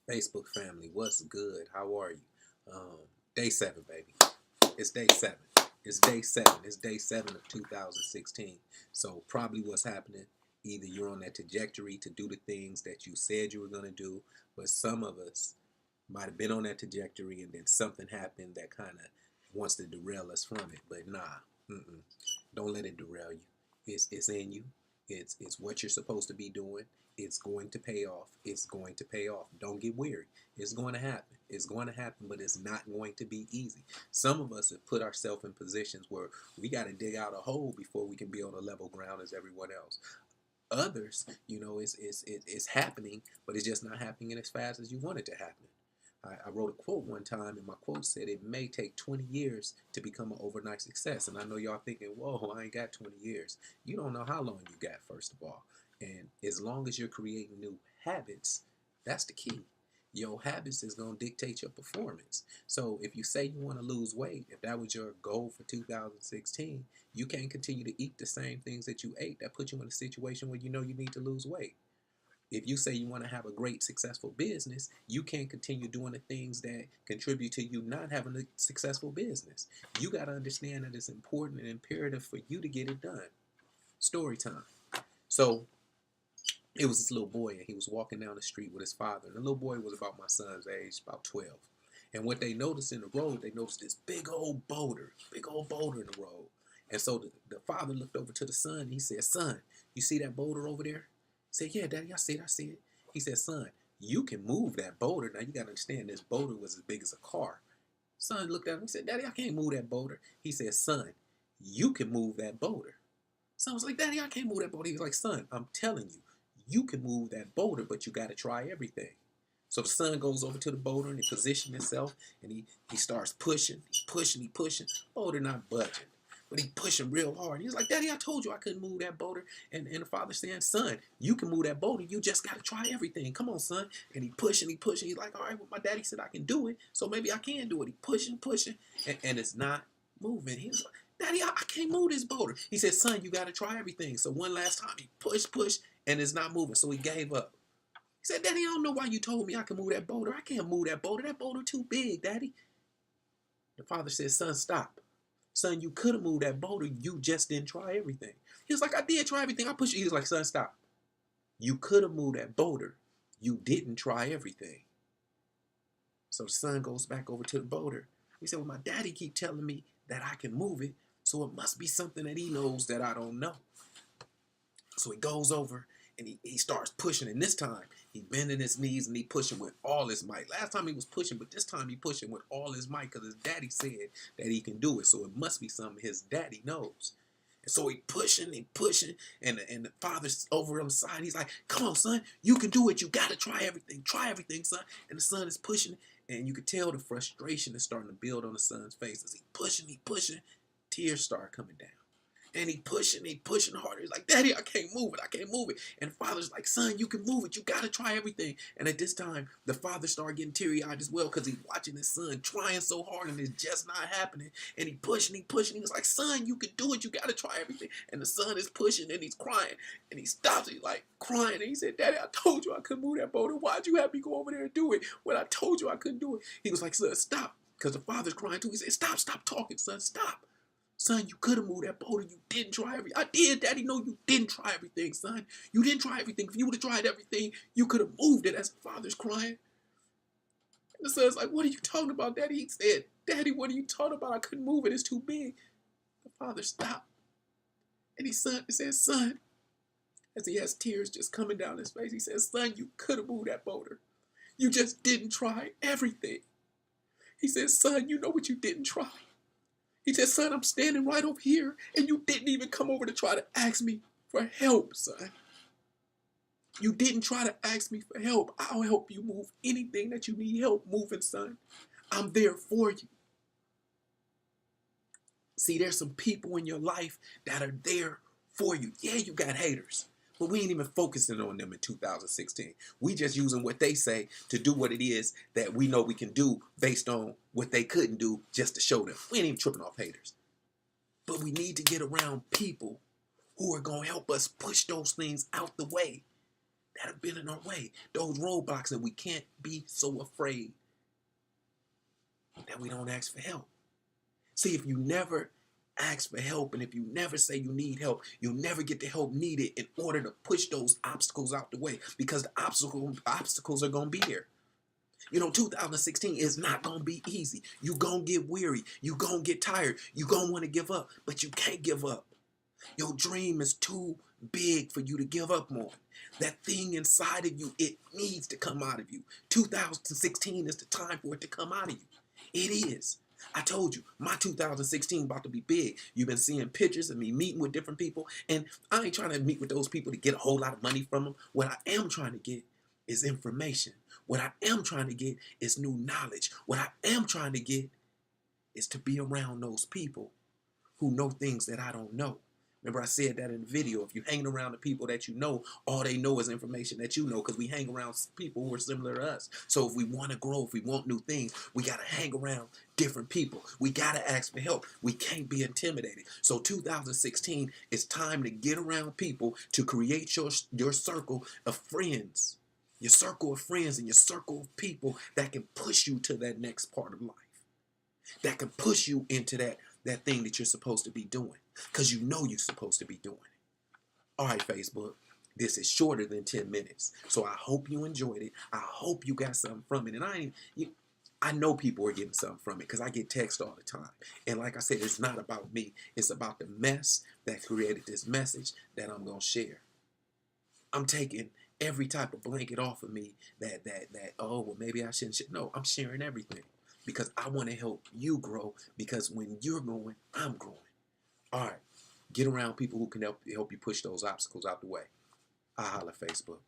Facebook family, what's good? How are you? Um, Day 7, baby. It's day 7. It's day 7. It's day 7 of 2016. So, probably what's happening, either you're on that trajectory to do the things that you said you were going to do, but some of us might have been on that trajectory and then something happened that kind of wants to derail us from it. But nah, don't let it derail you. It's in you. It's what you're supposed to be doing. It's going to pay off. It's going to pay off. Don't get weary. It's going to happen. It's going to happen, but it's not going to be easy. Some of us have put ourselves in positions where we got to dig out a hole before we can be on a level ground as everyone else. Others, it's happening, but it's just not happening as fast as you want it to happen. I wrote a quote one time, and my quote said, "It may take 20 years to become an overnight success." And I know y'all thinking, whoa, I ain't got 20 years. You don't know how long you got, first of all. And as long as you're creating new habits, that's the key. Your habits is going to dictate your performance. So if you say you want to lose weight, if that was your goal for 2016, you can't continue to eat the same things that you ate. That puts you in a situation where you know you need to lose weight. If you say you want to have a great, successful business, you can't continue doing the things that contribute to you not having a successful business. You got to understand that it's important and imperative for you to get it done. Story time. So it was this little boy, and he was walking down the street with his father. And the little boy was about my son's age, about 12. And what they noticed in the road, they noticed this big old boulder in the road. And so the father looked over to the son, and he said, "Son, you see that boulder over there?" He said, "Yeah, Daddy, I see it, I see it." He said, "Son, you can move that boulder." Now, you got to understand, this boulder was as big as a car. Son looked at him and said, "Daddy, I can't move that boulder." He said, "Son, you can move that boulder." Son was like, "Daddy, I can't move that boulder." He was like, "Son, I'm telling you, you can move that boulder, but you got to try everything." So the son goes over to the boulder and he positions himself, and he starts pushing, he pushing. Boulder not budging, but he pushing real hard. He's like, "Daddy, I told you I couldn't move that boulder." And the father saying, "Son, you can move that boulder. You just got to try everything. Come on, son." And he pushing, he pushing. He's like, "All right, well, my daddy said I can do it, so maybe I can do it." He pushing, pushing, and it's not moving. He's like, "Daddy, I can't move this boulder." He said, "Son, you got to try everything." So one last time, he pushed, and it's not moving. So he gave up. He said, "Daddy, I don't know why you told me I could move that boulder. I can't move that boulder. That boulder too big, Daddy." The father said, "Son, stop. Son, you could have moved that boulder. You just didn't try everything." He was like, "I did try everything. I pushed you." He was like, "Son, stop. You could have moved that boulder. You didn't try everything." So the son goes back over to the boulder. He said, "Well, my daddy keep telling me that I can move it, so it must be something that he knows that I don't know." So he goes over and he starts pushing. And this time, he bending his knees and he pushing with all his might. Last time he was pushing, but this time he pushing with all his might because his daddy said that he can do it. So it must be something his daddy knows. And so he pushing, and the father's over on the side. He's like, "Come on, son, you can do it. You got to try everything, son." And the son is pushing, and you could tell the frustration is starting to build on the son's face as he pushing. Tears start coming down. And he pushing harder. He's like, "Daddy, I can't move it. I can't move it." And the father's like, "Son, you can move it. You got to try everything." And at this time, the father started getting teary-eyed as well because he's watching his son trying so hard and it's just not happening. And he pushing, he pushing. He was like, "Son, you can do it. You got to try everything." And the son is pushing and he's crying. And he stops. He's like crying. And he said, "Daddy, I told you I couldn't move that boulder. Why'd you have me go over there and do it when I told you I couldn't do it?" He was like, "Son, stop." Because the father's crying too. He said, Stop talking, son. Stop. Son, you could have moved that boulder. You didn't try everything." "I did, Daddy." "No, you didn't try everything, son. You didn't try everything. If you would have tried everything, you could have moved it." As the father's crying. And the son's like, "What are you talking about, Daddy?" He said, "Daddy, what are you talking about? I couldn't move it. It's too big." The father stopped. And he says, "Son," as he has tears just coming down his face, he says, "Son, you could have moved that boulder. You just didn't try everything." He says, "Son, you know what you didn't try." He said, "Son, I'm standing right over here, and you didn't even come over to try to ask me for help, son. You didn't try to ask me for help. I'll help you move anything that you need help moving, son. I'm there for you." See, there's some people in your life that are there for you. Yeah, you got haters, but we ain't even focusing on them in 2016. We just using what they say to do what it is that we know we can do based on what they couldn't do just to show them. We ain't even tripping off haters. But we need to get around people who are going to help us push those things out the way. that have been in our way, those roadblocks, and we can't be so afraid that we don't ask for help. See, if you never ask for help and if you never say you need help, you'll never get the help needed in order to push those obstacles out the way, because the obstacles are going to be there. You know, 2016 is not going to be easy. You're going to get weary. You're going to get tired. You're going to want to give up, but you can't give up. Your dream is too big for you to give up on. That thing inside of you, it needs to come out of you. 2016 is the time for it to come out of you. It is. I told you, my 2016 about to be big. You've been seeing pictures of me meeting with different people, and I ain't trying to meet with those people to get a whole lot of money from them. What I am trying to get is information. What I am trying to get is new knowledge. What I am trying to get is to be around those people who know things that I don't know. Remember, I said that in the video. If you hang around the people that you know, all they know is information that you know, because we hang around people who are similar to us. So if we want to grow, if we want new things, we got to hang around different people. We got to ask for help. We can't be intimidated. So 2016, it's time to get around people to create your circle of friends. Your circle of friends and your circle of people that can push you to that next part of life. That can push you into that thing that you're supposed to be doing, because you know you're supposed to be doing it. All right, Facebook, this is shorter than 10 minutes, so I hope you enjoyed it. I hope you got something from it, and I know people are getting something from it because I get texts all the time. And like I said, it's not about me. It's about the mess that created this message that I'm going to share. I'm taking every type of blanket off of me that oh, well, maybe I shouldn't. No, I'm sharing everything because I want to help you grow, because when you're growing, I'm growing. All right, get around people who can help you push those obstacles out the way. I holla, Facebook.